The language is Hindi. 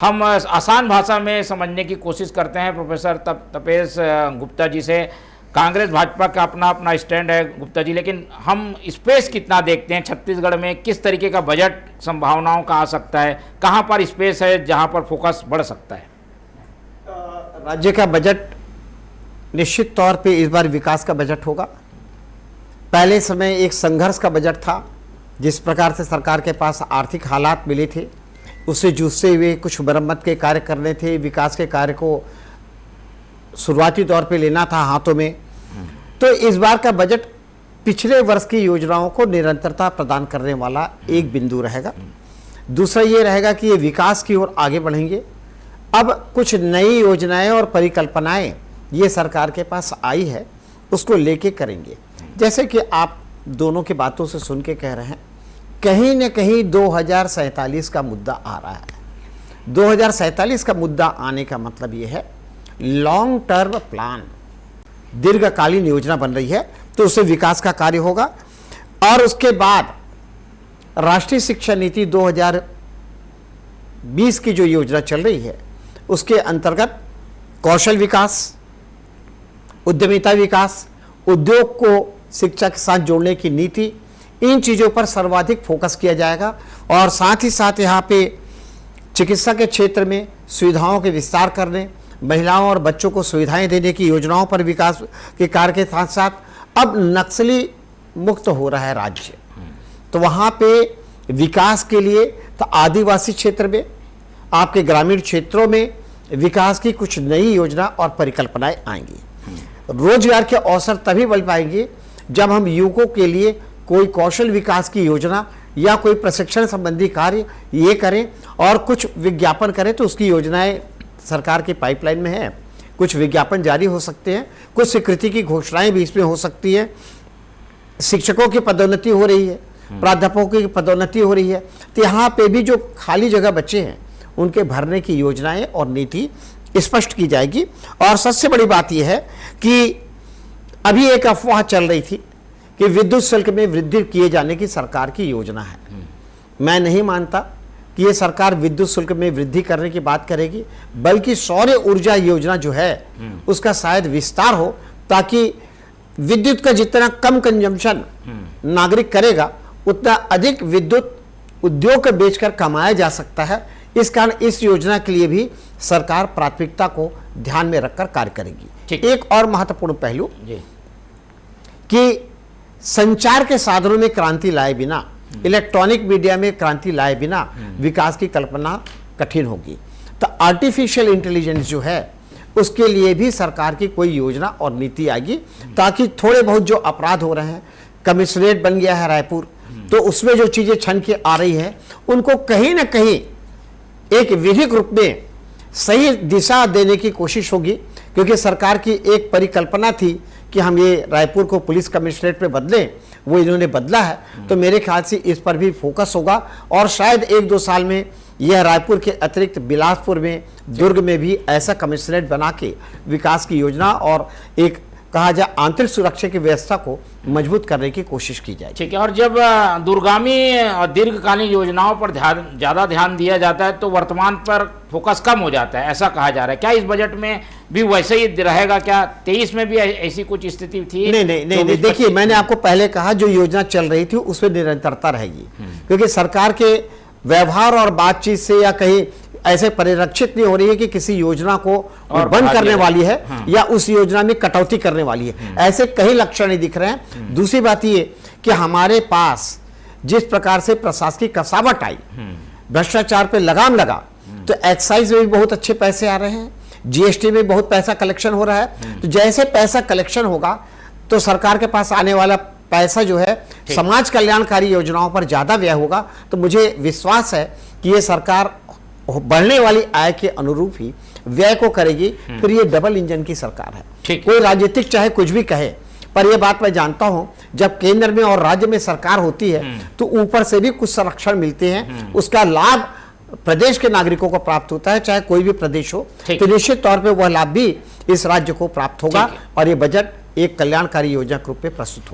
हम आसान भाषा में समझने की कोशिश करते हैं प्रोफेसर तपेश गुप्ता जी से। कांग्रेस भाजपा का अपना अपना स्टैंड है गुप्ता जी, लेकिन हम स्पेस कितना देखते हैं छत्तीसगढ़ में, किस तरीके का बजट संभावनाओं का आ सकता है, कहां पर स्पेस है जहां पर फोकस बढ़ सकता है? राज्य का बजट निश्चित तौर पे इस बार विकास का बजट होगा। पहले समय एक संघर्ष का बजट था, जिस प्रकार से सरकार के पास आर्थिक हालात मिले थे उससे जूझते हुए कुछ मरम्मत के कार्य करने थे, विकास के कार्य को शुरुआती तौर पे लेना था हाथों में। तो इस बार का बजट पिछले वर्ष की योजनाओं को निरंतरता प्रदान करने वाला एक बिंदु रहेगा। दूसरा ये रहेगा कि ये विकास की ओर आगे बढ़ेंगे। अब कुछ नई योजनाएं और परिकल्पनाएं ये सरकार के पास आई है, उसको लेके करेंगे। जैसे कि आप दोनों की बातों से सुन के कह रहे हैं, कहीं न कहीं 2047 का मुद्दा आ रहा है। 2047 का मुद्दा आने का मतलब ये है लॉन्ग टर्म प्लान, दीर्घकालीन योजना बन रही है, तो उससे विकास का कार्य होगा। और उसके बाद राष्ट्रीय शिक्षा नीति 2020 की जो योजना चल रही है उसके अंतर्गत कौशल विकास, उद्यमिता विकास, उद्योग को शिक्षा के साथ जोड़ने की नीति, इन चीज़ों पर सर्वाधिक फोकस किया जाएगा। और साथ ही साथ यहाँ पे चिकित्सा के क्षेत्र में सुविधाओं के विस्तार करने, महिलाओं और बच्चों को सुविधाएं देने की योजनाओं पर विकास के कार्य के साथ साथ अब नक्सली मुक्त हो रहा है राज्य, तो वहाँ पे विकास के लिए तो आदिवासी क्षेत्र में, आपके ग्रामीण क्षेत्रों में विकास की कुछ नई योजना और परिकल्पनाएं आएंगी। रोजगार के अवसर तभी बन पाएंगे जब हम युवकों के लिए कोई कौशल विकास की योजना या कोई प्रशिक्षण संबंधी कार्य ये करें और कुछ विज्ञापन करें। तो उसकी योजनाएं सरकार की पाइपलाइन में है, कुछ विज्ञापन जारी हो सकते हैं, कुछ स्वीकृति की घोषणाएं भी इसमें हो सकती हैं। शिक्षकों की पदोन्नति हो रही है, प्राध्यापकों की पदोन्नति हो रही है, तो यहाँ पे भी जो खाली जगह बचे हैं उनके भरने की योजनाएं और नीति स्पष्ट की जाएगी। और सबसे बड़ी बात यह है कि अभी एक अफवाह चल रही थी कि विद्युत शुल्क में वृद्धि किए जाने की सरकार की योजना है। मैं नहीं मानता कि ये सरकार विद्युत शुल्क में वृद्धि करने की बात करेगी, बल्कि सौर ऊर्जा योजना जो है उसका शायद विस्तार हो, ताकि विद्युत का जितना कम कंजम्पशन नागरिक करेगा उतना अधिक विद्युत उद्योग को बेचकर कमाया जा सकता है। इस कारण इस योजना के लिए भी सरकार प्राथमिकता को ध्यान में रखकर कार्य करेगी। एक और महत्वपूर्ण पहलू कि संचार के साधनों में क्रांति लाए बिना, इलेक्ट्रॉनिक मीडिया में क्रांति लाए बिना विकास की कल्पना कठिन होगी। तो आर्टिफिशियल इंटेलिजेंस जो है उसके लिए भी सरकार की कोई योजना और नीति आएगी, ताकि थोड़े बहुत जो अपराध हो रहे हैं, कमिश्नरेट बन गया है रायपुर, तो उसमें जो चीजें छन के आ रही है उनको कहीं ना कहीं एक विधिक रूप में सही दिशा देने की कोशिश होगी। क्योंकि सरकार की एक परिकल्पना थी कि हम ये रायपुर को पुलिस कमिश्नरेट में बदलें, वो इन्होंने बदला है, तो मेरे ख्याल से इस पर भी फोकस होगा। और शायद 1-2 साल में यह रायपुर के अतिरिक्त बिलासपुर में, दुर्ग में भी ऐसा कमिश्नरेट बना के विकास की योजना और एक कहा जाए आंतरिक सुरक्षा की व्यवस्था को मजबूत करने की कोशिश की जाए। ठीक है। और जब दूरगामी और दीर्घकालीन योजनाओं पर ज़्यादा ध्यान दिया जाता है तो वर्तमान पर फोकस कम हो जाता है, ऐसा कहा जा रहा है। क्या इस बजट में भी वैसे ही रहेगा? क्या 23 में भी ऐसी कुछ स्थिति थी? नहीं, देखिए, मैंने आपको पहले कहा जो योजना चल रही थी उसमें निरंतरता रहेगी, क्योंकि सरकार के व्यवहार और बातचीत से या कहीं ऐसे परिरक्षित नहीं हो रही है कि किसी योजना को बंद करने वाली है या उस योजना में कटौती करने वाली है, ऐसे कई लक्षण नहीं दिख रहे हैं। दूसरी बात ये कि हमारे पास जिस प्रकार से प्रशासनिक कसावट आई, भ्रष्टाचार पे लगाम लगा, तो एक्साइज में भी बहुत अच्छे पैसे आ रहे हैं, जीएसटी में बहुत पैसा कलेक्शन हो रहा है। तो जैसे पैसा कलेक्शन होगा तो सरकार के पास आने वाला पैसा जो है समाज कल्याणकारी योजनाओं पर ज्यादा व्यय होगा। तो मुझे विश्वास है कि ये सरकार बढ़ने वाली आय के अनुरूप ही व्यय को करेगी। फिर ये डबल इंजन की सरकार है। कोई राजनीतिक चाहे कुछ भी कहे, पर यह बात मैं जानता हूं, जब केंद्र में और राज्य में सरकार होती है तो ऊपर से भी कुछ संरक्षण मिलते हैं, उसका लाभ प्रदेश के नागरिकों को प्राप्त होता है, चाहे कोई भी प्रदेश हो। तो निश्चित तौर पे वह लाभ भी इस राज्य को प्राप्त होगा और ये बजट एक कल्याणकारी योजना के रूप में प्रस्तुत होगा।